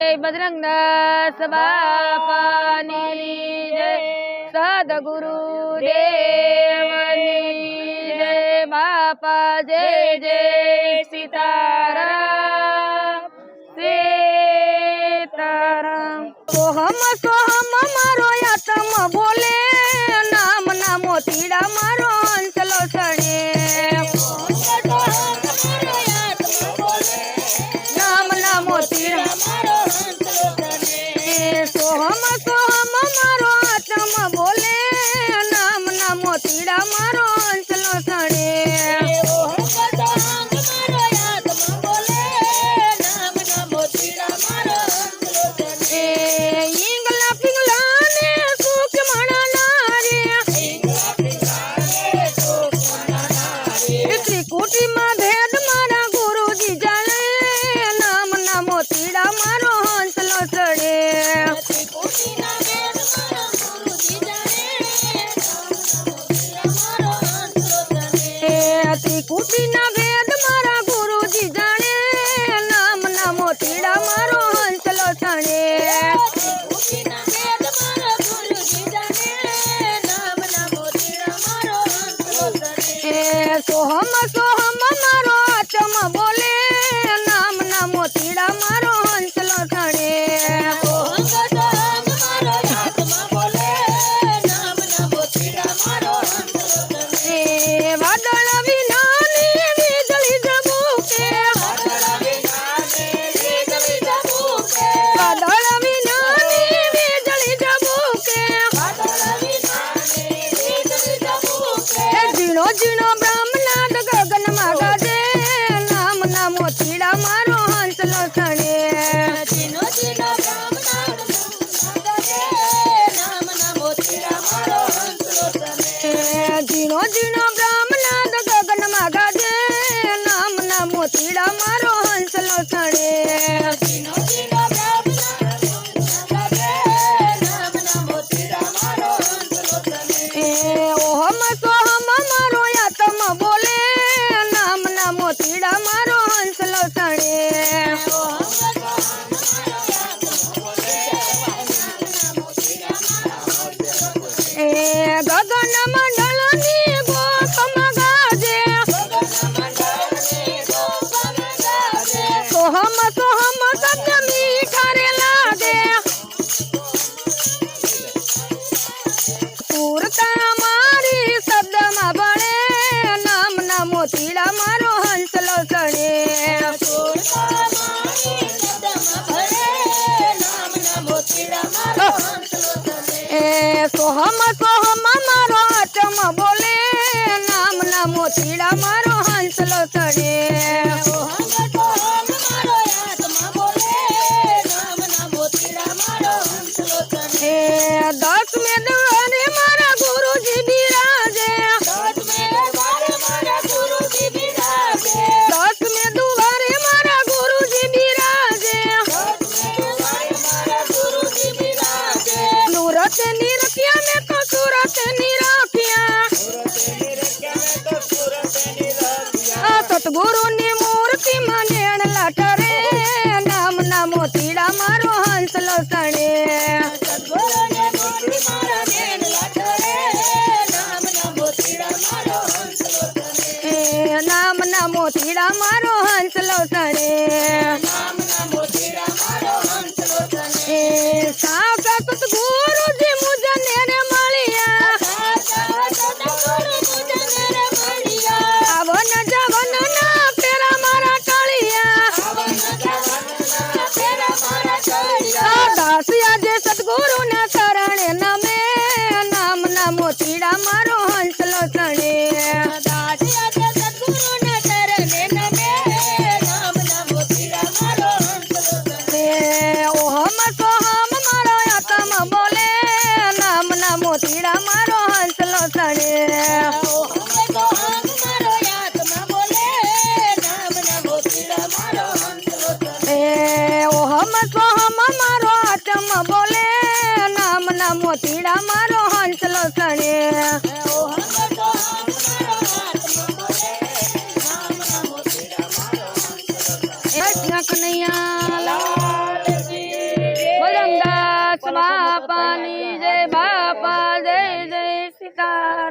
बजरंग दास बापानी जय, सद्गुरु देवनी जय। बापा जय जय सीताराम सीताराम। सोहम मारो आत्मा बोले, नाम ना मोतीड़ा मारो हंसलो सणे। नाम ना मोतीड़ा सोहम मारो आत्मा बोले, नाम ना मोतीड़ा मारो हंसलो सणे। इंगला पिंगला ने सुख मना नारे, त्रिकुटी में भेद मारा गुरुजी जाने, नाम ना मोतीड़ा मारो हंसलो सड़े। त्रिकुटी ना भेद मारा गुरुजी जाने, नाम ना मोतीड़ा मारो हंसलो सड़े। सोहम मारो आत्मा बोले, नाम ना मोतीड़ा मारो हंसलो सड़े। वादळ विनानी वीजळी जबूके, वादळ विनानी वीजळी जबूके, झीणो झीणो ब्रह्मनाद गगन मागाजे, नाम ना मोतीड़ा मारो हंसलो सणे। झीणो झीणो ब्रह्मनाद गगन मागाजे, नाम ना मोतीड़ा मारो हंसलो सणे। ओहम सोहम मारो आत्मा बोले, नाम ना मोतीड़ा मारो हंसलो सणे। गगन मंडल नी गोप मगाजे, सोहम शब्द मीठा रे लागे। पूरता मारी शब्द मा बड़े, नाम ना मोतीड़ा मारो हंसलो सणे। सोहम मारो आत्मा बोले, नाम ना मोतीड़ा मारो हंसलो सणे। दस में दुआरे मारा गुरुजी बिराजे, दस में दुआरे मारा गुरुजी बिराजे। नूरत निरखिया में तो सूरत निरखिया, सतगुरु ने मूर्ति मानेण लाटरे, नाम ना मोतीड़ा मारो हंसलो सणे। नाम ना मोतीड़ा मारो हंसलो सणे। सावत गुरुजी मुझे नेरे मलिया, आवन जवन ना पेरा मारा टलिया। दासिया जे सतगुरु ना शरण नमे, नाम ना मोतीड़ा मारो हंसलो सणे। ओहम सोहम मारो आत्मा बोले, नाम ना मोतीड़ा मारो हंसलो सणे। ओहम सोहम मारो आत्मा बोले, नाम ना मोतीड़ा मारो हंसलो सणे। कन्हैया लाल की બસ બાપાની જય બાપા જય જય સીતા